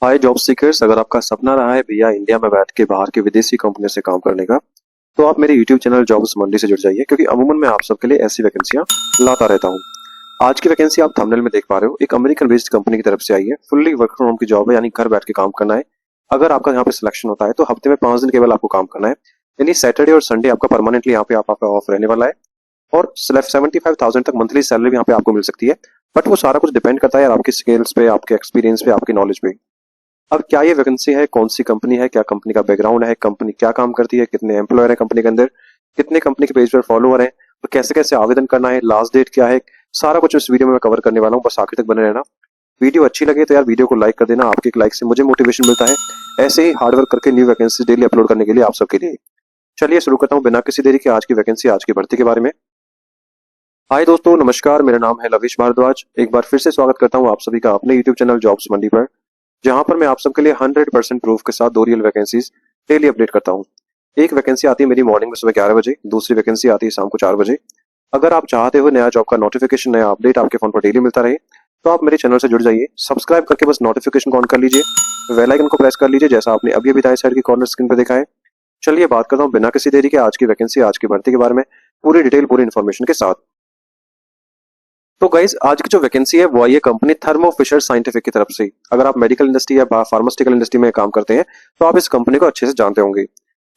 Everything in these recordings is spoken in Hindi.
हाय जॉब सीकर्स, अगर आपका सपना रहा है भैया इंडिया में बैठ के बाहर की विदेशी कंपनी से काम करने का, तो आप मेरे यूट्यूब चैनल जॉब्स मंडी से जुड़ जाइए, क्योंकि अमूमन मैं आप सबके लिए ऐसी वैकेंसियां लाता रहता हूं। आज की वैकेंसी आप थंबनेल में देख पा रहे हो, एक अमेरिकन बेस्ड कंपनी की तरफ से आई है। फुल्ली वर्क फ्रॉम होम की जॉब है, यानी घर बैठ के काम करना है। अगर आपका यहाँ पे सिलेक्शन होता है तो हफ्ते में 5 दिन केवल आपको काम करना है, यानी सैटरडे और संडे आपका परमानेंटली यहाँ पे आपका ऑफ रहने वाला है। और 75,000 तक मंथली सैलरी भी यहाँ पे आपको मिल सकती है। बट वो सारा कुछ डिपेंड करता है यार आपकी स्किल्स पे, आपके एक्सपीरियंस पे, आपकी नॉलेज पे। अब क्या ये वैकेंसी है, कौन सी कंपनी है, क्या कंपनी का बैकग्राउंड है, कंपनी क्या काम करती है, कितने एम्प्लॉयर है कंपनी के अंदर, कितने कंपनी के पेज पर फॉलोअर हैं, और कैसे कैसे आवेदन करना है, लास्ट डेट क्या है, सारा कुछ इस वीडियो में मैं कवर करने वाला हूँ। बस आखिर तक बने रहना। वीडियो अच्छी लगे तो यार वीडियो को लाइक कर देना, आपके एक लाइक से मुझे मोटिवेशन मिलता है ऐसे ही हार्डवर्क करके न्यू वैकेंसी डेली अपलोड करने के लिए आप सबके लिए। चलिए शुरू करता हूँ बिना किसी देरी के आज की वैकेंसी, आज की भर्ती के बारे में। हाय दोस्तों, नमस्कार, मेरा नाम है लविश भारद्वाज। एक बार फिर से स्वागत करता हूँ आप सभी का अपने यूट्यूब चैनल जॉब्स मंडी पर, जहां पर मैं आप सबके लिए 100% प्रूफ के साथ 2 रियल वैकेंसीज डेली अपडेट करता हूं। एक वैकेंसी आती है मेरी मॉर्निंग में सुबह 11 बजे, दूसरी वैकेंसी आती है शाम को 4 बजे। अगर आप चाहते हो नया जॉब का नोटिफिकेशन, नया अपडेट आपके फोन पर डेली मिलता रहे, तो आप मेरे चैनल से जुड़ जाइए। सब्सक्राइब करके बस नोटिफिकेशन को ऑन कर लीजिए, बेल आइकन को प्रेस कर लीजिए, जैसा आपने अभी अभी दाएं साइड की कॉर्नर स्क्रीन पर देखा है। चलिए बात करता हूँ बिना किसी देरी के आज की वैकेंसी, आज की भर्ती के बारे में पूरी डिटेल, पूरी इन्फॉर्मेशन के साथ। तो गाइस, आज की जो वैकेंसी है वो आई है कंपनी थर्मो फिशर साइंटिफिक की तरफ से। अगर आप मेडिकल इंडस्ट्री या फार्मास्यूटिकल इंडस्ट्री में काम करते हैं तो आप इस कंपनी को अच्छे से जानते होंगे।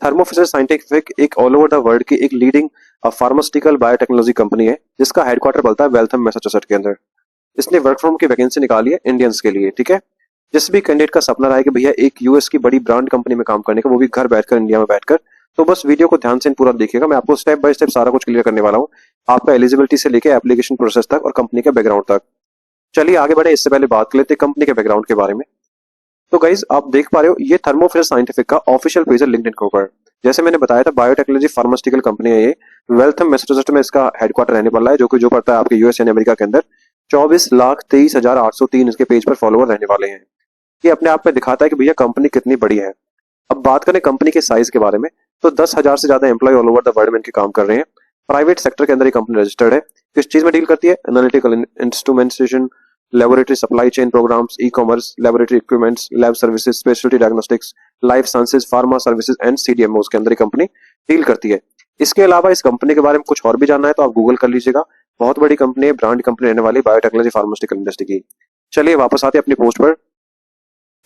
थर्मो फिशर साइंटिफिक एक ऑल ओवर द वर्ल्ड की एक लीडिंग फार्मास्यूटिकल बायोटेक्नोलॉजी कंपनी है, जिसका हेडक्वार्टर पड़ता है वेल्थम मैसाचुसेट्स के अंदर। इसने वर्क फ्रॉम की वैकेंसी निकाली है इंडियंस के लिए, ठीक है। जिस भी कैंडिडेट का सपना रहा है कि भैया एक यूएस की बड़ी ब्रांड कंपनी में काम करने का, वो भी घर बैठकर, इंडिया में बैठकर, तो बस वीडियो को ध्यान से पूरा देखिएगा। मैं आपको स्टेप बाय स्टेप सारा कुछ क्लियर करने वाला हूँ, आपका एलिजिबिलिटी से लेके एप्लीकेशन प्रोसेस तक और कंपनी के बैकग्राउंड तक। चलिए आगे बढ़े, इससे पहले बात कर लेते हैं कंपनी के बैकग्राउंड के बारे में। तो गाइज, आप देख पा रहे हो ये थर्मोफिशर साइंटिफिक का ऑफिशियल पेज है लिंक्डइन के ऊपर। जैसे मैंने बताया था, बायोटेक्नोलॉजी फार्मास्यूटिकल कंपनी है ये। वेल्थम मैसाचुसेट्स में इसका हेडक्वार्टर रहने वाला है, जो पड़ता है आपके यूएस यानी अमेरिका के अंदर। 24,23,803 इसके पेज पर फॉलोअर रहने वाले हैं। ये अपने आप में दिखाता है कि भैया कंपनी कितनी बड़ी है। अब बात करें कंपनी के साइज के बारे में, तो 10,000 से ज्यादा employ all over the world में इनके काम कर रहे हैं। प्राइवेट सेक्टर के अंदर ये कंपनी रजिस्टर्ड है। किस चीज में डील करती है? Analytical instrumentation, laboratory supply chain programs, e commerce, laboratory equipments, lab services, speciality diagnostics, life sciences, pharma services and CDMO के अंदर ये कंपनी डील करती है। इसके अलावा इस कंपनी के बारे में कुछ और भी जानना है तो आप गूगल कर लीजिएगा। बहुत बड़ी कंपनी है, ब्रांड कंपनी रहने वाली बायोटेक्नोलॉजी फार्मास्यूटिकल इंडस्ट्री की। चलिए वापस आते हैं अपनी पोस्ट पर।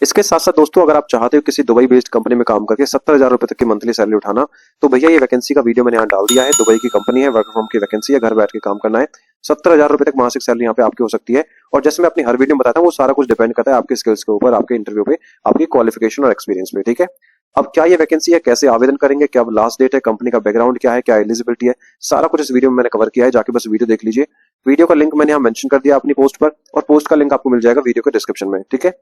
इसके साथ साथ दोस्तों, अगर आप चाहते हो किसी दुबई बेस्ड कंपनी में काम करके 70,000 रुपए तक की मंथली सैलरी उठाना, तो भैया ये वैकेंसी का वीडियो मैंने यहाँ डाल दिया है। दुबई की कंपनी है, वर्क फ्रॉम की वैकेंसी है, घर बैठ के काम करना है। 70,000 रुपए तक मासिक सैलरी यहाँ पे आपकी हो सकती है। और जैसे मैं अपनी हर वीडियो में बताता हूँ, वो सारा कुछ डिपेंड करता है आपके स्किल्स के ऊपर, आपके इंटरव्यू पे, आपकी क्वालिफिकेशन और एक्सपीरियंस पे, ठीक है। अब क्या ये वैकेंसी है, कैसे आवेदन करेंगे, क्या लास्ट डेट है, कंपनी का बैकग्राउंड क्या है, क्या एलिजिबिलिटी है, सारा कुछ इस वीडियो में मैंने कवर किया है। जाके बस वीडियो देख लीजिए। वीडियो का लिंक मैंने यहाँ मेंशन कर दिया अपनी पोस्ट पर, और पोस्ट का लिंक आपको मिल जाएगा वीडियो के डिस्क्रिप्शन में, ठीक है।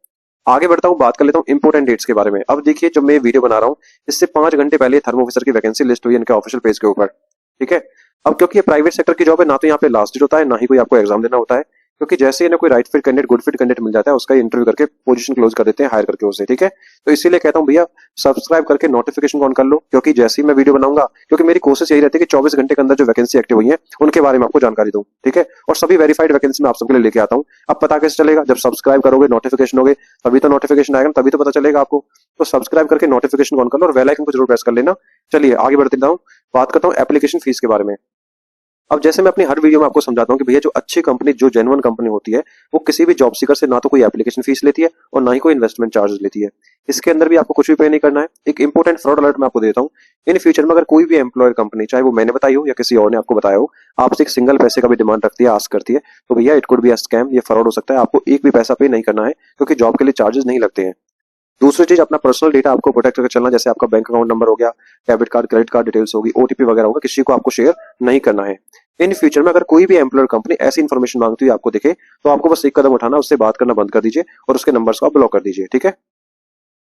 आगे बढ़ता हूँ, बात कर लेता हूँ इंपोर्टेंट डेट्स के बारे में। अब देखिए, जब मैं वीडियो बना रहा हूँ, इससे 5 घंटे पहले थर्मो ऑफिसर की वैकेंसी लिस्ट हुई इनके ऑफिशियल पेज के ऊपर, ठीक है। अब क्योंकि ये प्राइवेट सेक्टर की जॉब है, ना तो यहाँ पे लास्ट डेट होता है, ना ही कोई आपको एग्जाम देना होता है, क्योंकि जैसे इन्हें कोई right fit candidate, good fit candidate मिल जाता है, उसका इंटरव्यू करके पोजीशन क्लोज कर देते हैं, हायर करके उसे, ठीक है। तो इसीलिए कहता हूँ भैया सब्सक्राइब करके नोटिफिकेशन ऑन कर लो, क्योंकि जैसे ही मैं वीडियो बनाऊंगा, क्योंकि मेरी कोशिश यही रहती है कि 24 घंटे के अंदर जो वैकेंसी एक्टिव हुई है उनके बारे में आपको जानकारी दूं, ठीक है। और सभी वेरीफाइड वैकेंसी मैं आप सबके लिए लेके आता हूँ। अब पता कैसे चलेगा? जब सब्सक्राइब करोगे, नोटिफिकेशन होगे, तभी तो नोटिफिकेशन आएगा, तभी तो पता चलेगा आपको। तो सब्सक्राइब करके नोटिफिकेशन ऑन कर लो और बेल आइकन को जरूर प्रेस कर लेना। चलिए आगे बढ़ते हूँ, बात करता हूँ एप्लीकेशन फीस के बारे में। अब जैसे मैं अपनी हर वीडियो में आपको समझाता हूँ कि भैया जो अच्छी कंपनी, जो जेन्युइन कंपनी होती है, वो किसी भी जॉब सीकर से ना तो कोई एप्लीकेशन फीस लेती है और ना ही कोई इन्वेस्टमेंट चार्जेस लेती है। इसके अंदर भी आपको कुछ भी पे नहीं करना है। एक इंपॉर्टेंट फ्रॉड अलर्ट मैं आपको देता हूँ। इन फ्यूचर में अगर कोई भी एम्प्लॉयर कंपनी, चाहे वो मैंने बताई हो या किसी और ने आपको बताया हो, आपसे एक सिंगल पैसे का भी डिमांड रखती है, आस्क करती है, तो भैया it could be a scam, ये फ्रॉड हो सकता है। आपको एक भी पैसा पे नहीं करना है, क्योंकि जॉब के लिए चार्जेस नहीं लगते हैं। दूसरी चीज, अपना पर्सनल डेटा आपको प्रोटेक्ट करके चलना, जैसे आपका बैंक अकाउंट नंबर हो गया, debit card, credit card details होगी, ओटीपी वगैरह होगा, किसी को आपको शेयर नहीं करना है। इन फ्यूचर में अगर कोई भी एम्प्लॉयर कंपनी ऐसी इन्फॉर्मेशन मांगती हुई आपको दिखे, तो आपको बस एक कदम उठाना, उससे बात करना बंद कर दीजिए और उसके नंबर्स को आप ब्लॉक कर दीजिए, ठीक है।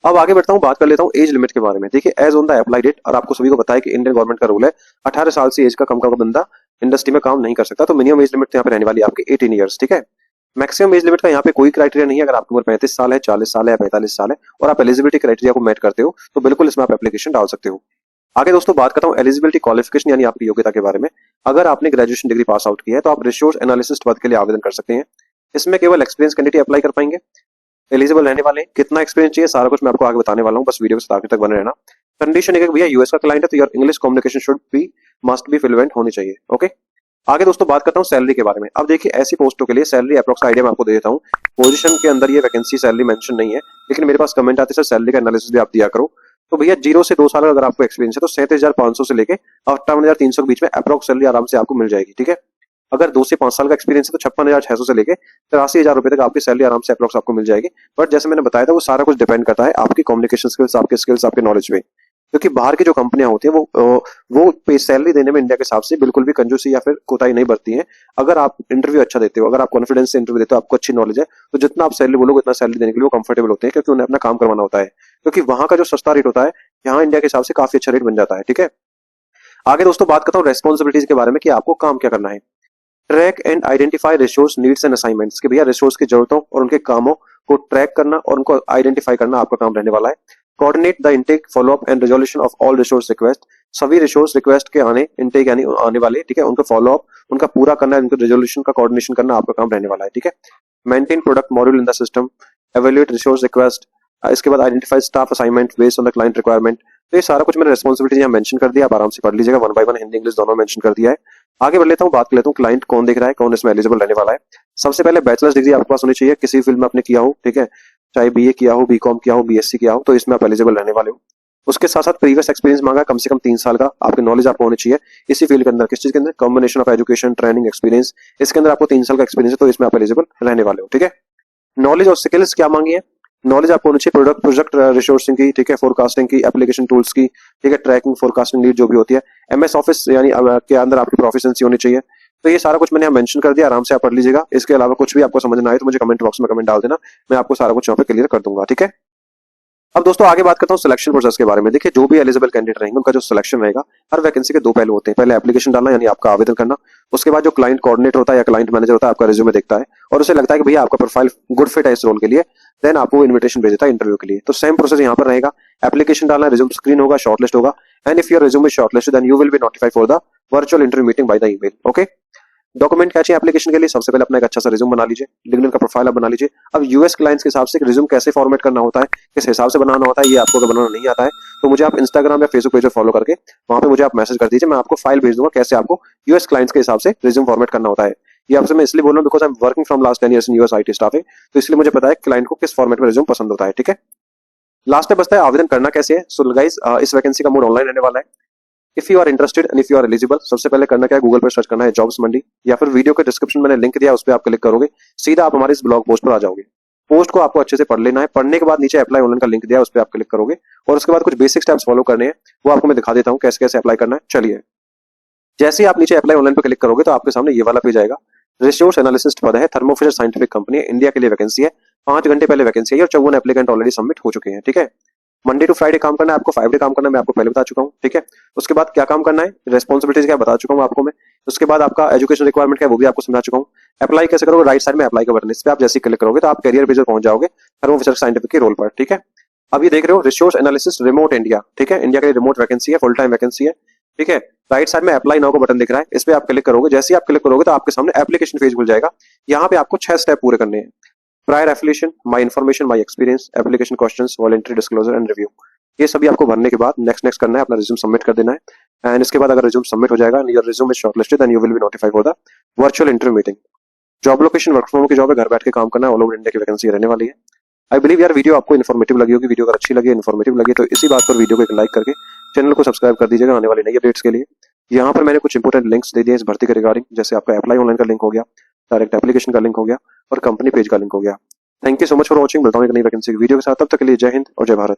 अब आगे बढ़ता हूँ, बात कर लेता हूँ एज लिमिट के बारे में। देखिए, age on the apply date, और आपको सभी को पता है कि इंडियन गवर्नमेंट का रूल है 18 साल से एज का कम का बंदा इंडस्ट्री में काम नहीं कर सकता। तो मिनिमम एज लिमिट यहाँ पे रहने वाली है आपकी 18 ईयर्स, ठीक है। मैक्सिमम एज लिमिट का यहाँ पे कोई क्राइटेरिया नहीं है। अगर आपकी उम्र 35 साल है, 40 साल है या 45 साल है और आप एलिजिबिलिटी क्राइटेरिया को मेट करते हो, तो बिल्कुल इसमें आप एप्लीकेशन डाल सकते हो। आगे दोस्तों बात करता हूँ एलिजिबिलिटी क्वालिफिकेशन, यानी आपकी योग्यता के बारे में। अगर आपने ग्रेजुएशन डिग्री पास आउट किया है तो आप रिसोर्स एनालिसिस्ट पद के लिए आवेदन कर सकते हैं। इसमें केवल एक्सपीरियंस कैंडिडेट अप्लाई कर पाएंगे। एलिजिबल रहने वाले हैं, कितना एक्सपीरियंस चाहिए, सारा कुछ मैं आपको आगे बताने वाला हूँ, बस वीडियो के साथ आखिर तक बने रहना। कंडीशन है कि भैया यूएस का क्लाइंट है तो your English communication should be must be fluent होनी चाहिए। ओके, आगे दोस्तों बात करता हूँ सैलरी के बारे में। अब देखिए ऐसी पोस्टों के लिए सैलरी अप्रोक्स आइडिया मैं आपको दे देता हूँ। पोजीशन के अंदर ये वैकेंसी सैलरी मेंशन नहीं है, लेकिन मेरे पास कमेंट आते हैं सर सैलरी का एनालिसिस भी आप दिया करो। तो भैया 0 से 2 साल का अगर आपको एक्सपीरियंस है तो 37,500 से लेके 58,300 के बीच में अप्रोक्स सैलरी आराम से आपको मिल जाएगी। ठीक है, अगर 2 से 5 साल का एक्सपीरियंस है तो 56,600 से लेके 83,000 रुपए तक आपकी सैलरी आराम से अप्रोक्स आपको मिल जाएगी। बट जैसे मैंने बताया था वो सारा कुछ डिपेंड करता है आपकी कम्युनिकेशन स्किल्स, आपके नॉलेज पे। क्योंकि बाहर की जो कंपनियां होती है वो पे सैलरी देने में इंडिया के हिसाब से बिल्कुल भी कंजूसी या फिर कोताही नहीं बरती है। अगर आप इंटरव्यू अच्छा देते हो, अगर आप कॉन्फिडेंस से इंटरव्यू देते हो, आपको अच्छी नॉलेज है, तो जितना आप सैलरी बोलोगे उतना सैलरी देने के लिए वो कंफर्टेबल होते हैं, क्योंकि उन्हें अपना काम करवाना होता है। क्योंकि वहां का जो सस्ता रेट होता है यहाँ इंडिया के हिसाब से काफी अच्छा रेट बन जाता है। ठीक है, आगे दोस्तों बात करता हूँ रेस्पॉन्सिबिलिटीज के बारे में कि आपको काम क्या करना है। Track and identify resource needs and assignments, कि भैया रिसोर्स की जरूरतों और उनके कामों को ट्रैक करना और उनको आइडेंटिफाई करना आपका काम रहने वाला है। Coordinate the intake, follow up and resolution of all resource request, सभी रिसोर्स रिक्वेस्ट के आने, इनटेक यानी आने वाले, ठीक है, उनका फॉलो अप, उनका पूरा करना, उनके रेजोल्यूशन का कोऑर्डिनेशन करना आपका काम रहने वाला है। ठीक है, maintain product module in the system, evaluate resource request, इसके बाद identify staff assignment based on the client requirement. तो ये सारा कुछ मैंने रिस्पॉन्सिबिलिटी यहाँ मेंशन कर दिया, आप आराम से पढ़ लीजिएगा, 1 बाय 1 हिंदी इंग्लिश दोनों मेंशन कर दिया है। आगे बढ़ लेता हूँ, बात कर लेता हूँ क्लाइंट कौन देख रहा है, कौन इसमें एलिजिबल रहने वाला है। सबसे पहले बैचलर्स डिग्री आपके पास होनी चाहिए, किसी फील्ड में आपने किया हो, ठीक है, चाहे बीए किया हो, बीकॉम किया हो, बीएससी किया हो, तो इसमें आप एलिजिबल रहने वाले हो। उसके साथ साथ प्रीवियस एक्सपीरियंस मांगा कम से कम 3 साल का, आपकी नॉलेज आपको होनी चाहिए इसी फील्ड के अंदर। किस चीज के अंदर? Combination of education, training, experience, इसके अंदर आपको 3 साल का एक्सपीरियंस है तो इसमें आप एलिजिबल रहने वाले हो। ठीक है, नॉलेज और स्किल्स क्या मांगी है? नॉलेज आपको होनी चाहिए प्रोजेक्ट रिसोर्सिंग की, ठीक है, फोरकास्टिंग की, एप्लीकेशन टूल्स की, ठीक है, ट्रैकिंग, फोरकास्टिंग लीड जो भी होती है, एमएस ऑफिस यानी के अंदर आपकी प्रोफिशिएंसी होनी चाहिए। तो ये सारा कुछ मैंने यहाँ मेंशन कर दिया, आराम से आप पढ़ लीजिएगा। इसके अलावा कुछ भी आपको समझ ना आए तो मुझे कमेंट बॉक्स में कमेंट डाल देना, मैं आपको सारा कुछ यहाँ पे क्लियर कर दूंगा। ठीक है, अब दोस्तों आगे बात करता हूँ सिलेक्शन प्रोसेस के बारे में। देखिए जो भी एलिजिबल कैंडिडेट रहेंगे उनका जो सिलेक्शन रहेगा, हर वैकेंसी के 2 पहलू होते हैं। पहले एप्लीकेशन डालना यानी आपका आवेदन करना, उसके बाद जो क्लाइंट कोऑर्डिनेटर होता है या क्लाइंट मैनेजर होता है आपका रिज्यूमे देखता है और उसे लगता है कि भैया आपका प्रोफाइल गुड फिट है इस रोल के लिए, देन आपको इन्विटेशन भेज देता है इंटरव्यू के लिए। तो सेम प्रोसेस यहाँ पर रहेगा, एप्लीकेशन डालना, रिज्यूम स्क्रीन होगा, शॉर्टलिस्ट होगा, and if your resume is shortlisted then you will be notified for the virtual interview meeting by the email. Okay, document क्या चाहिए एप्लीकेशन के लिए? सबसे पहले अपना एक अच्छा सा रिज्यूम बना लीजिए, लिंक्डइन का प्रोफाइल आप बना लीजिए। अब यूएस क्लाइंट्स के हिसाब से रिज्यूम कैसे फॉर्मेट करना होता है, किस हिसाब से बनाना होता है, ये आपको अगर बनाना नहीं आता है तो मुझे आप इंस्टाग्राम या फेसबुक पेज पर फॉलो करके वहां पे मुझे आप मैसेज कर दीजिए, मैं आपको फाइल भेज दूंगा कैसे आपको यूएस क्लाइंट्स के हिसाब से रिज्यूम फॉर्मेट करना होता है। ये आपसे मैं इसलिए बोल रहा हूँ because I am working from last 10 years in US IT staffing, तो इसलिए मुझे पता है क्लाइंट को किस फॉर्मेट में रिज्यूम पसंद होता है। ठीक है, लास्ट में बचता है आवेदन करना कैसे है। सो गाइस इस वैकेंसी का मोड ऑनलाइन रहने वाला है। If you are interested and if you are eligible, सबसे पहले करना क्या है, गूगल पर सर्च करना है जॉब्स मंडी, या फिर वीडियो के डिस्क्रिप्शन में मैंने लिंक दिया उस पर आप क्लिक करोगे, सीधा आप हमारे इस ब्लॉग पोस्ट पर आ जाओगे। पोस्ट को आपको अच्छे से पढ़ लेना है, पढ़ने के बाद नीचे अप्लाई ऑनलाइन का लिंक दिया उस पर आप क्लिक करोगे और उसके बाद कुछ बेसिक स्टेप्स फॉलो करने हैं, वो आपको मैं दिखा देता हूँ कैसे कैसे अप्लाई करना है। चलिए, जैसे ही आप नीचे अप्लाई ऑनलाइन पर क्लिक करोगे तो आपके सामने ये वाला पेज आएगा। रिसोर्स एनालिसिस्ट पद है, थर्मो फिशर साइंटिफिक कंपनी है, इंडिया के लिए वैकेंसी है, 5 घंटे पहले वैकेंसी है और 54 एप्लीकेंट ऑलरेडी सबमिट हो चुके हैं। ठीक है, मंडे टू फ्राइडे काम करना है आपको, 5 डे काम करना है, मैं आपको पहले बता चुका हूँ। ठीक है, उसके बाद क्या काम करना है, रेस्पॉन्सिबिलिटीज क्या बता चुका हूँ आपको मैं। उसके बाद आपका एजुकेशन रिक्वायरमेंट क्या है वो भी आपको समझा चुका हूँ। अप्लाई कैसे करोगे, राइट साइड में अप्लाई का बटन, इस पे आप जैसे क्लिक करोगे तो आप करियर पेज पर पहुंच जाओगे थर्मो फिशर साइंटिफिक के रोल पर। ठीक है, अब ये देख रहे हो रिसोर्स एनालिसिस्ट रिमोट इंडिया, ठीक है, इंडिया के लिए रिमोट वैकेंसी है, फुल टाइम वैकेंसी है। ठीक है, राइट साइड में अप्लाई नाउ का बटन दिख रहा है, इस पे आप क्लिक करोगे, जैसे ही आप क्लिक करोगे तो आपके सामने एप्लीकेशन पेज खुल जाएगा। यहाँ पे आपको 6 स्टेप पूरे करने हैं। Prior affiliation, my information, my experience, application questions, voluntary disclosure and review. ये सभी आपको भरने के बाद नेक्स्ट नेक्स्ट करना है, अपना रिज्यूम सबमिट कर देना है। एंड इसके बाद अगर रिज्यूम सबमिट हो जाएगा and your resume is shortlisted then you will be notified for the virtual interview meeting. Job location work from home की जॉब है, घर बैठ के काम करना है, ऑल ओवर इंडिया की वैकेंसी रहने वाली है। आई बिलीव यार वीडियो आपको इन्फॉर्मेटिव लगी होगी। वीडियो अगर अच्छी लगी, इन्फॉर्मेटिव लगी तो इसी बात पर वीडियो को एक लाइक करके चैनल को सब्सक्राइब कर दीजिएगा आने वाली नई अपडेट्स के लिए। यहाँ पर मैंने कुछ इंपोर्टेंट लिंक्स दे दिए इस भर्ती के रिगार्डिंग, जैसे आपका अप्लाई ऑनलाइन का लिंक हो गया, डायरेक्ट एप्लीकेशन का लिंक हो गया और कंपनी पेज का लिंक हो गया। Thank you so much for watching. मिलता हूँ एक नई वैकेंसी की वीडियो के साथ, तब तक के लिए जय हिंद और जय भारत।